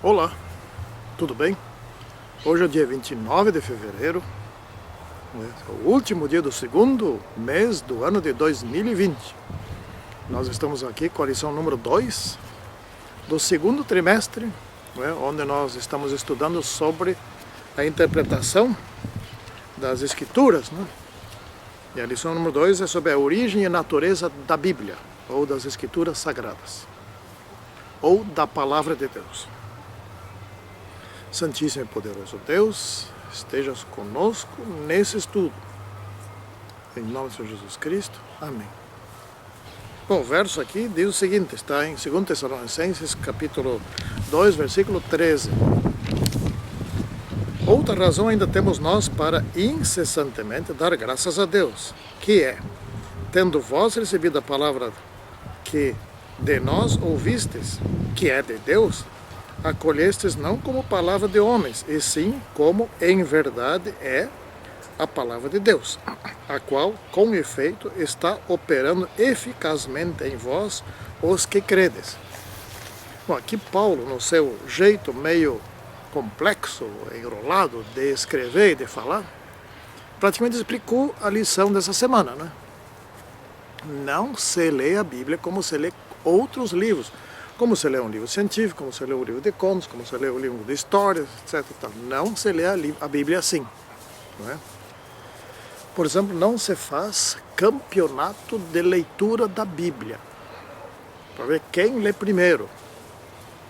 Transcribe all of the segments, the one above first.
Olá, tudo bem? Hoje é o dia 29 de fevereiro, o último dia do segundo mês do ano de 2020. Nós estamos aqui com a lição número 2 do segundo trimestre, onde nós estamos estudando sobre a interpretação das Escrituras. E a lição número 2 é sobre a origem e natureza da Bíblia, ou das Escrituras Sagradas, ou da Palavra de Deus. Santíssimo e poderoso Deus, estejas conosco nesse estudo. Em nome do Senhor Jesus Cristo. Amém. Bom, o verso aqui diz o seguinte, está em 2 Tessalonicenses, capítulo 2, versículo 13. Outra razão ainda temos nós para incessantemente dar graças a Deus, que é, tendo vós recebido a palavra que de nós ouvistes, que é de Deus, acolhestes não como palavra de homens, e sim como em verdade é a palavra de Deus, a qual, com efeito, está operando eficazmente em vós os que credes. Bom, aqui Paulo, no seu jeito meio complexo, enrolado de escrever e de falar, praticamente explicou a lição dessa semana, né? Não se lê a Bíblia como se lê outros livros, como se lê um livro científico, como se lê um livro de contos, como se lê um livro de histórias, etc. Não se lê a Bíblia assim. Não é? Por exemplo, não se faz campeonato de leitura da Bíblia, para ver quem lê primeiro,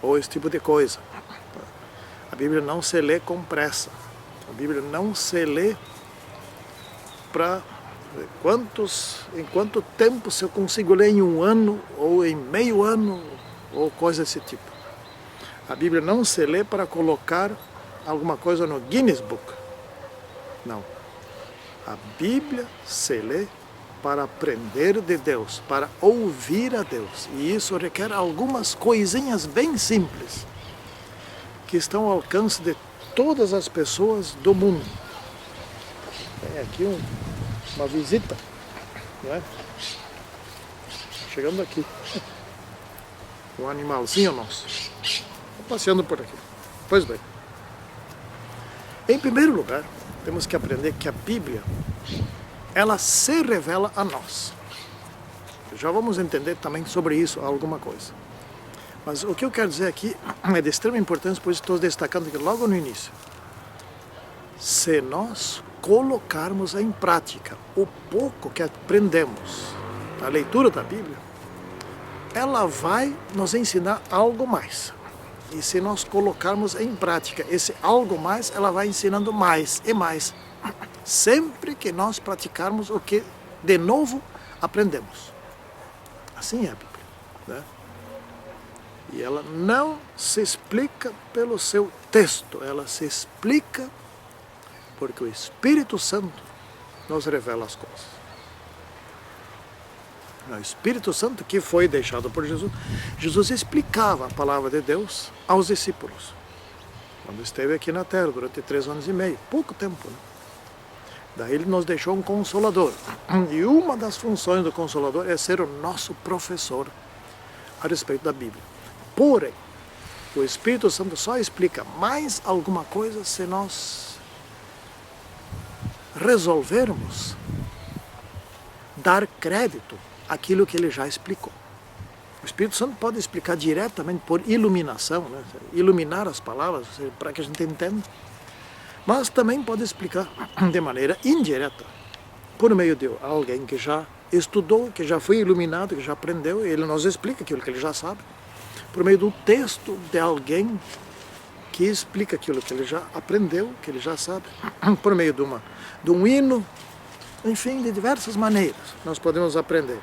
ou esse tipo de coisa. A Bíblia não se lê com pressa. A Bíblia não se lê para em quanto tempo se eu consigo ler em um ano, ou em meio ano, ou coisa desse tipo. A Bíblia não se lê para colocar alguma coisa no Guinness Book. Não. A Bíblia se lê para aprender de Deus, para ouvir a Deus. E isso requer algumas coisinhas bem simples, que estão ao alcance de todas as pessoas do mundo. Tem aqui uma visita, não é? Chegando aqui. Um animalzinho nosso. Estou passeando por aqui. Pois bem. Em primeiro lugar, temos que aprender que a Bíblia, ela se revela a nós. Já vamos entender também sobre isso alguma coisa. Mas o que eu quero dizer aqui é de extrema importância, por isso estou destacando aqui logo no início. Se nós colocarmos em prática o pouco que aprendemos na leitura da Bíblia, ela vai nos ensinar algo mais. E se nós colocarmos em prática esse algo mais, ela vai ensinando mais e mais. Sempre que nós praticarmos o que de novo aprendemos. Assim é a Bíblia, né? E ela não se explica pelo seu texto, ela se explica porque o Espírito Santo nos revela as coisas. O Espírito Santo que foi deixado por Jesus, Jesus explicava a palavra de Deus aos discípulos, quando esteve aqui na terra durante 3 anos e meio, pouco tempo, né? Daí ele nos deixou um Consolador, e uma das funções do Consolador é ser o nosso professor a respeito da Bíblia. Porém, o Espírito Santo só explica mais alguma coisa se nós resolvermos dar crédito àquilo que ele já explicou. O Espírito Santo pode explicar diretamente por iluminação, né? Iluminar as palavras para que a gente entenda, mas também pode explicar de maneira indireta, por meio de alguém que já estudou, que já foi iluminado, que já aprendeu, e ele nos explica aquilo que ele já sabe, por meio do texto de alguém que explica aquilo que ele já aprendeu, que ele já sabe, por meio de um hino, enfim, de diversas maneiras nós podemos aprender.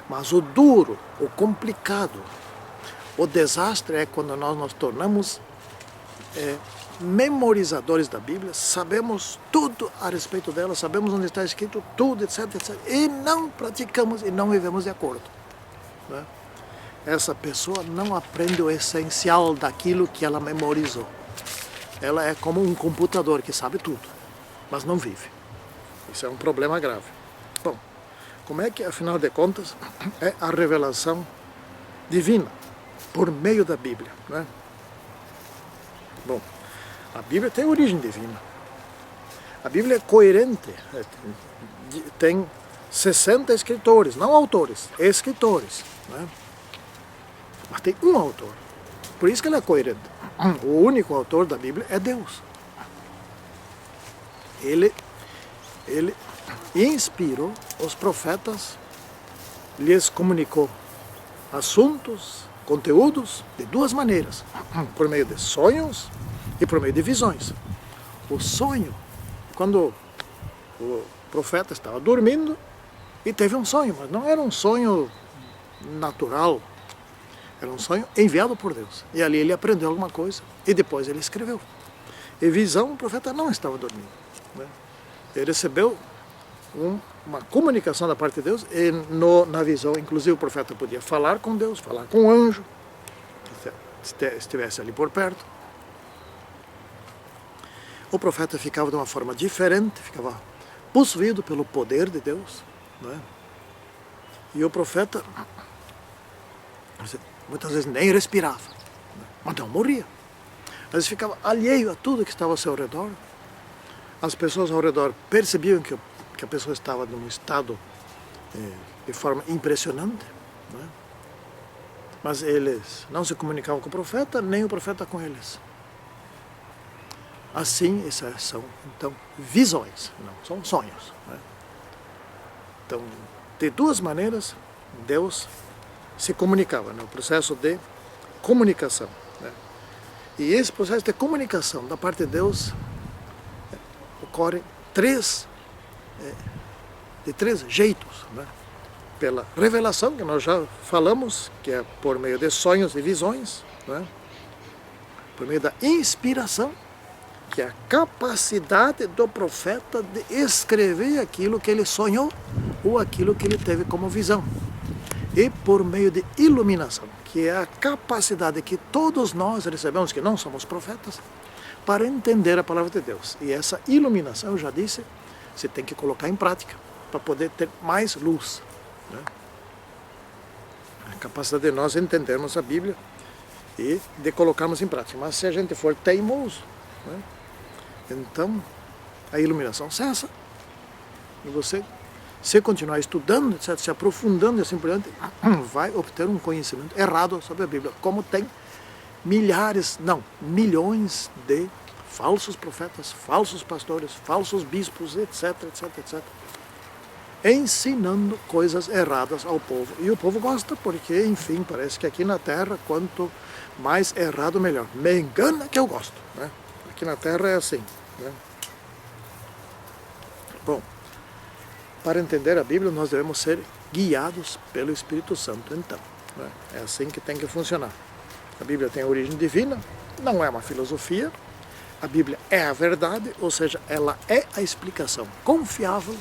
Mas o duro, o complicado, o desastre é quando nós nos tornamos memorizadores da Bíblia, sabemos tudo a respeito dela, sabemos onde está escrito tudo, etc, etc, e não praticamos e não vivemos de acordo, né? Essa pessoa não aprende o essencial daquilo que ela memorizou. Ela é como um computador que sabe tudo, mas não vive. Isso é um problema grave. Bom, como é que, afinal de contas, é a revelação divina? por meio da Bíblia. Né? Bom, a Bíblia tem origem divina. A Bíblia é coerente. Tem 60 escritores, não autores, escritores. Né? Mas tem um autor. Por isso que ela é coerente. O único autor da Bíblia é Deus. Ele inspirou os profetas, lhes comunicou assuntos, conteúdos de duas maneiras, por meio de sonhos e por meio de visões. O sonho, quando o profeta estava dormindo e teve um sonho, mas não era um sonho natural, era um sonho enviado por Deus. E ali ele aprendeu alguma coisa e depois ele escreveu. E visão, o profeta não estava dormindo. Né? Ele recebeu uma comunicação da parte de Deus e na visão, inclusive, o profeta podia falar com Deus, falar com o anjo, se estivesse ali por perto. O profeta ficava de uma forma diferente, ficava possuído pelo poder de Deus. Né? E o profeta muitas vezes nem respirava, mas não morria. Às vezes ficava alheio a tudo que estava ao seu redor. As pessoas ao redor percebiam que a pessoa estava num estado de forma impressionante, né? Mas eles não se comunicavam com o profeta, nem o profeta com eles. Assim, essas são, então, visões, não são sonhos. Né? Então, de duas maneiras, Deus se comunicava, no processo de comunicação. Né? E esse processo de comunicação da parte de Deus ocorre de três jeitos. Né? Pela revelação, que nós já falamos, que é por meio de sonhos e visões, né? Por meio da inspiração, que é a capacidade do profeta de escrever aquilo que ele sonhou ou aquilo que ele teve como visão. E por meio de iluminação, que é a capacidade que todos nós recebemos, que não somos profetas, para entender a palavra de Deus. E essa iluminação, eu já disse, você tem que colocar em prática para poder ter mais luz. Né? A capacidade de nós entendermos a Bíblia e de colocarmos em prática. Mas se a gente for teimoso, né? Então a iluminação cessa e você, se continuar estudando, etc., se aprofundando e assim por diante, vai obter um conhecimento errado sobre a Bíblia, como tem milhões de falsos profetas, falsos pastores, falsos bispos, etc., etc., etc., ensinando coisas erradas ao povo. E o povo gosta porque, enfim, parece que aqui na Terra, quanto mais errado, melhor. Me engana que eu gosto. Né? Aqui na Terra é assim. Né? Bom, para entender a Bíblia, nós devemos ser guiados pelo Espírito Santo, então. Né? É assim que tem que funcionar. A Bíblia tem origem divina, não é uma filosofia. A Bíblia é a verdade, ou seja, ela é a explicação confiável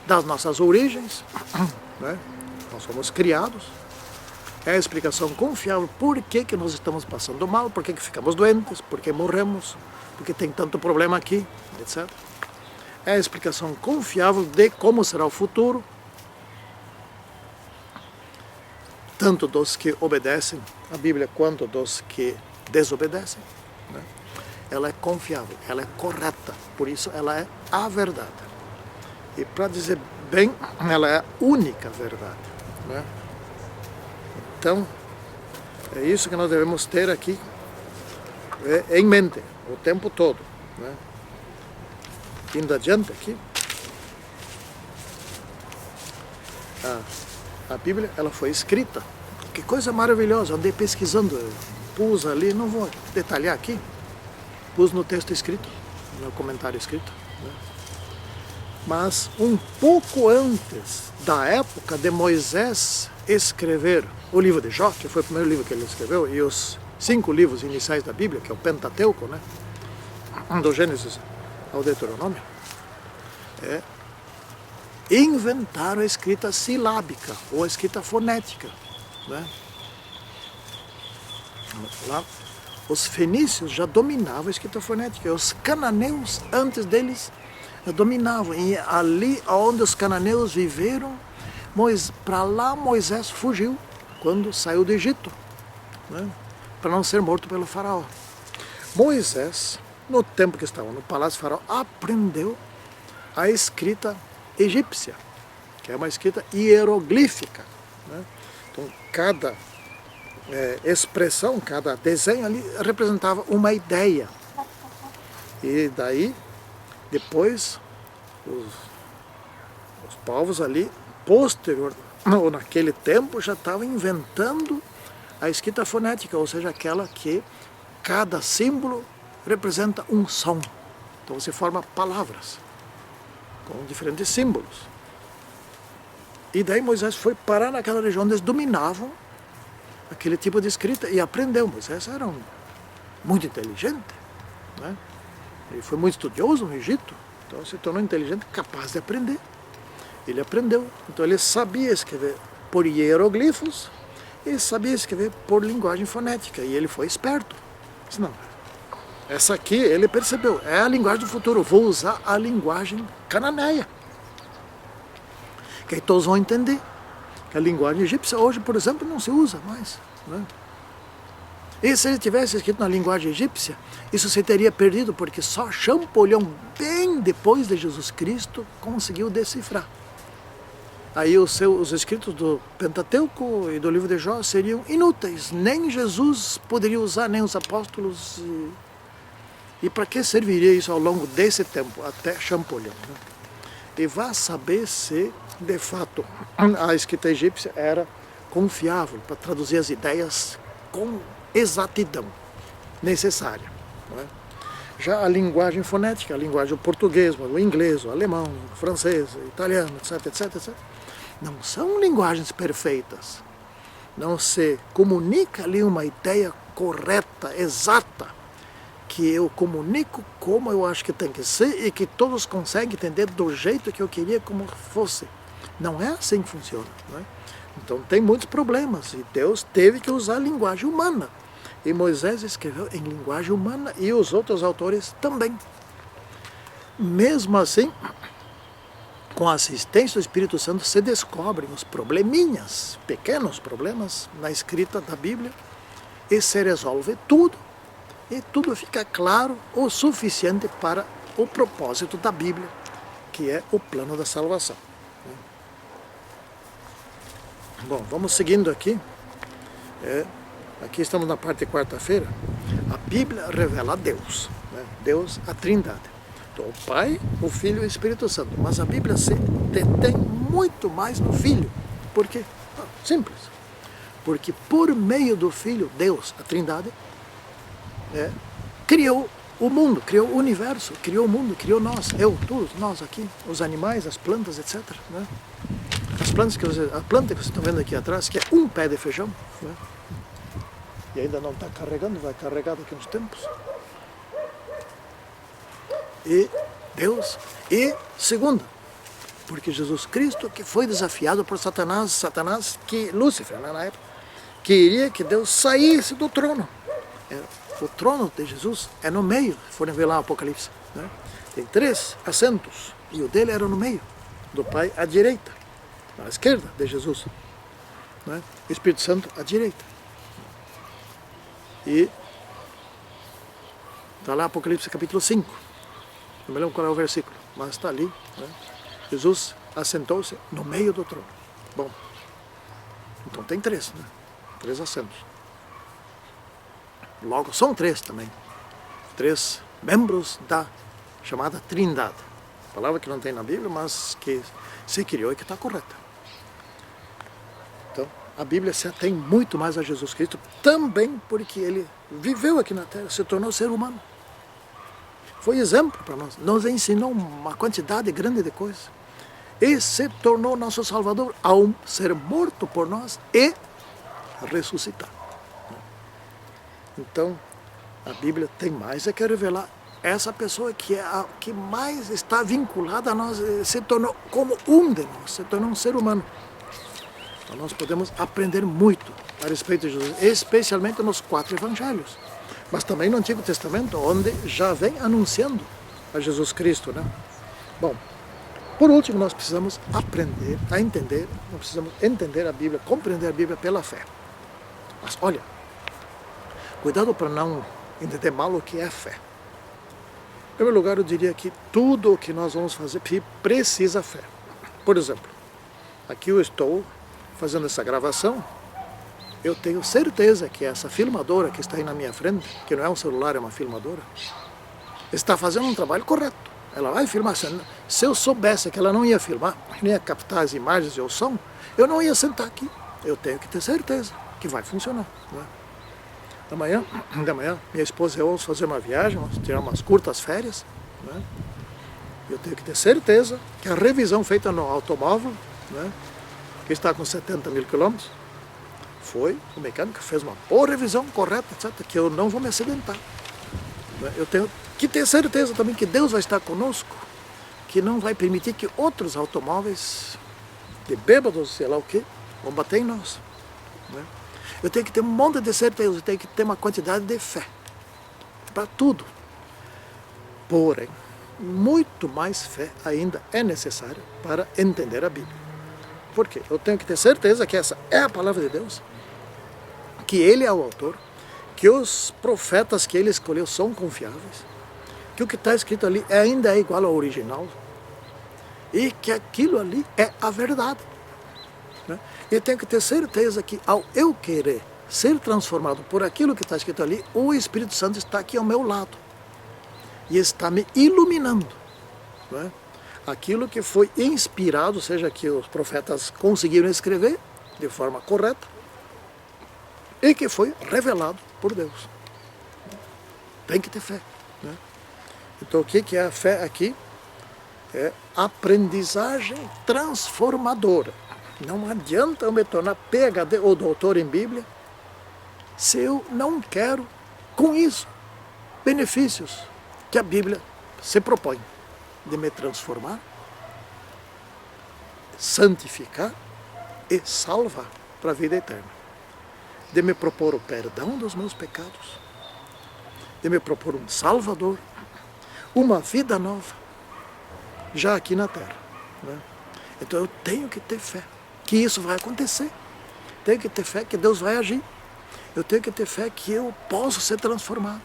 das nossas origens, né? Nós somos criados. É a explicação confiável por que nós estamos passando mal, por que ficamos doentes, por que morremos, por que tem tanto problema aqui, etc. É a explicação confiável de como será o futuro, tanto dos que obedecem a Bíblia quanto dos que desobedecem. Né? Ela é confiável, ela é correta, por isso ela é a verdade. E para dizer bem, ela é a única verdade. Né? Então, é isso que nós devemos ter aqui em mente o tempo todo. Né? Indo adiante aqui, a Bíblia ela foi escrita. Que coisa maravilhosa, andei pesquisando, eu pus ali, não vou detalhar aqui, pus no texto escrito, no comentário escrito. Né? Mas um pouco antes da época de Moisés escrever o livro de Jó, que foi o primeiro livro que ele escreveu, e os 5 livros iniciais da Bíblia, que é o Pentateuco, né? Do Gênesis ao Deuteronômio, inventaram a escrita silábica, ou a escrita fonética. Né? Lá, os fenícios já dominavam a escrita fonética, os cananeus, antes deles, dominavam. E ali onde os cananeus viveram, para lá Moisés fugiu quando saiu do Egito, né? Para não ser morto pelo faraó. Moisés, no tempo que estava no palácio do faraó, aprendeu a escrita egípcia, que é uma escrita hieroglífica, né? Então, cada expressão, cada desenho ali representava uma ideia. E daí, depois, os povos ali, posterior, ou naquele tempo, já estavam inventando a escrita fonética, ou seja, aquela que cada símbolo representa um som. Então você forma palavras com diferentes símbolos. E daí Moisés foi parar naquela região onde eles dominavam aquele tipo de escrita e aprendeu. Moisés era muito inteligente, né? Ele foi muito estudioso no Egito, então se tornou inteligente, capaz de aprender. Ele aprendeu, então ele sabia escrever por hieroglifos, ele sabia escrever por linguagem fonética, e ele foi esperto. Disse, não, essa aqui ele percebeu, é a linguagem do futuro, vou usar a linguagem cananeia, que aí todos vão entender. Que a linguagem egípcia hoje, por exemplo, não se usa mais, né? E se ele tivesse escrito na linguagem egípcia, isso se teria perdido, porque só Champollion, bem depois de Jesus Cristo, conseguiu decifrar. Aí os escritos do Pentateuco e do livro de Jó seriam inúteis, nem Jesus poderia usar, nem os apóstolos. E para que serviria isso ao longo desse tempo, até Champollion, né? E vá saber se, de fato, a escrita egípcia era confiável para traduzir as ideias com exatidão necessária, não é? Já a linguagem fonética, a linguagem do português, o inglês, o alemão, o francês, o italiano, etc, etc, etc, não são linguagens perfeitas. Não se comunica ali uma ideia correta, exata, que eu comunico como eu acho que tem que ser e que todos conseguem entender do jeito que eu queria como fosse. Não é assim que funciona, não é? Então tem muitos problemas e Deus teve que usar a linguagem humana. E Moisés escreveu em linguagem humana e os outros autores também. Mesmo assim, com a assistência do Espírito Santo, se descobrem os probleminhas, pequenos problemas na escrita da Bíblia, e se resolve tudo, e tudo fica claro o suficiente para o propósito da Bíblia, que é o plano da salvação. Bom, vamos seguindo aqui. Aqui estamos na parte de quarta-feira. A Bíblia revela a Deus, né? Deus, a Trindade. Então, o Pai, o Filho e o Espírito Santo. Mas a Bíblia se detém muito mais no Filho. Por quê? Simples. Porque por meio do Filho, Deus, a Trindade, criou o mundo, criou o universo, criou o mundo, criou nós, eu, todos, nós aqui, os animais, as plantas, etc, né? As plantas a planta que vocês estão vendo aqui atrás, que é um pé de feijão, né? E ainda não está carregando, vai carregar daqui uns tempos. E Deus, e segunda, porque Jesus Cristo, que foi desafiado por Satanás, que Lúcifer, né, na época, queria que Deus saísse do trono. O trono de Jesus é no meio, se forem ver lá o Apocalipse, né? Tem 3 assentos, e o dele era no meio, do Pai à direita, à esquerda de Jesus, né? O Espírito Santo à direita. E está lá Apocalipse capítulo 5, não me lembro qual é o versículo, mas está ali, né? Jesus assentou-se no meio do trono. Bom, então tem 3, né? 3 assentos. Logo, são 3 também. 3 membros da chamada Trindade. Palavra que não tem na Bíblia, mas que se criou e que está correta. Então, a Bíblia se atém muito mais a Jesus Cristo, também porque ele viveu aqui na Terra, se tornou ser humano. Foi exemplo para nós, nos ensinou uma quantidade grande de coisas. E se tornou nosso Salvador ao ser morto por nós e ressuscitar. Então, a Bíblia tem mais a que revelar. Essa pessoa que é a que mais está vinculada a nós, se tornou como um de nós, se tornou um ser humano. Então nós podemos aprender muito a respeito de Jesus, especialmente nos 4 evangelhos, mas também no Antigo Testamento, onde já vem anunciando a Jesus Cristo, né? Bom, Por último, nós precisamos aprender a entender, nós precisamos entender a Bíblia, compreender a Bíblia pela fé. Mas olha, cuidado para não entender mal o que é fé. Em primeiro lugar, eu diria que tudo o que nós vamos fazer precisa fé. Por exemplo, aqui eu estou fazendo essa gravação, eu tenho certeza que essa filmadora que está aí na minha frente, que não é um celular, é uma filmadora, está fazendo um trabalho correto. Ela vai filmar. Se eu soubesse que ela não ia filmar, nem ia captar as imagens e o som, eu não ia sentar aqui. Eu tenho que ter certeza que vai funcionar. Né? Da manhã, minha esposa e eu vamos fazer uma viagem, vamos tirar umas curtas férias. Né? Eu tenho que ter certeza que a revisão feita no automóvel, né, que está com 70 mil quilômetros, foi o mecânico que fez uma boa revisão correta, etc., que eu não vou me acidentar. Né? Eu tenho que ter certeza também que Deus vai estar conosco, que não vai permitir que outros automóveis de bêbados, sei lá o que, vão bater em nós. Né? Eu tenho que ter um monte de certeza, eu tenho que ter uma quantidade de fé para tudo. Porém, muito mais fé ainda é necessária para entender a Bíblia. Por quê? Eu tenho que ter certeza que essa é a palavra de Deus, que Ele é o autor, que os profetas que Ele escolheu são confiáveis, que o que está escrito ali ainda é igual ao original e que aquilo ali é a verdade. Né? Eu tenho que ter certeza que ao eu querer ser transformado por aquilo que está escrito ali, o Espírito Santo está aqui ao meu lado e está me iluminando. Né? Aquilo que foi inspirado, seja que os profetas conseguiram escrever de forma correta e que foi revelado por Deus. Tem que ter fé. Né? Então o que é a fé aqui? É aprendizagem transformadora. Não adianta eu me tornar PhD ou doutor em Bíblia se eu não quero, com isso, benefícios que a Bíblia se propõe de me transformar, santificar e salvar para a vida eterna. De me propor o perdão dos meus pecados, de me propor um Salvador, uma vida nova, já aqui na Terra. Né? Então eu tenho que ter fé que isso vai acontecer. Tenho que ter fé que Deus vai agir. Eu tenho que ter fé que eu posso ser transformado.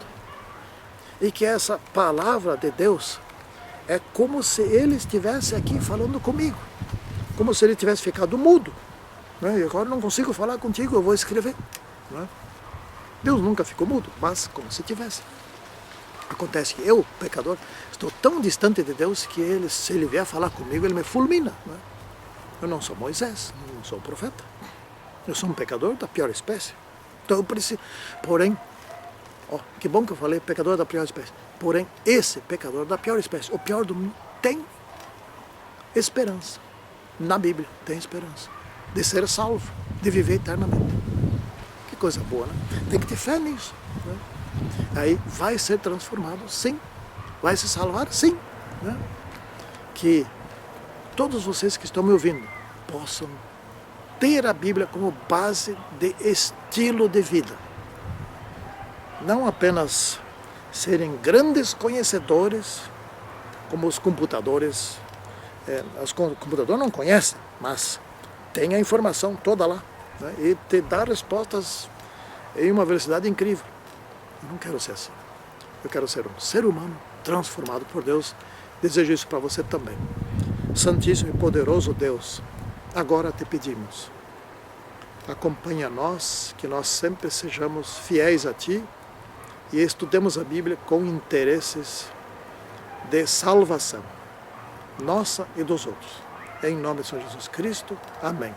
E que essa palavra de Deus é como se Ele estivesse aqui falando comigo. Como se Ele tivesse ficado mudo. Né? E agora não consigo falar contigo, eu vou escrever. Né? Deus nunca ficou mudo, mas como se tivesse. Acontece que eu, pecador, estou tão distante de Deus que Ele, se Ele vier falar comigo, Ele me fulmina. Né? Eu não sou Moisés, não sou profeta. Eu sou um pecador da pior espécie. Então eu preciso. Porém, que bom que eu falei pecador da pior espécie. Porém, esse pecador da pior espécie, o pior do mundo, tem esperança. Na Bíblia tem esperança de ser salvo, de viver eternamente. Que coisa boa, né? Tem que ter fé nisso. Né? Aí vai ser transformado, sim. Vai se salvar, sim. Né? Que todos vocês que estão me ouvindo possam ter a Bíblia como base de estilo de vida. Não apenas serem grandes conhecedores, como os computadores. Os computadores não conhecem, mas tem a informação toda lá. Né? E te dá respostas em uma velocidade incrível. Eu não quero ser assim. Eu quero ser um ser humano transformado por Deus. Desejo isso para você também. Santíssimo e poderoso Deus, agora te pedimos, acompanha nós, que nós sempre sejamos fiéis a Ti e estudemos a Bíblia com interesses de salvação, nossa e dos outros. Em nome de Senhor Jesus Cristo. Amém.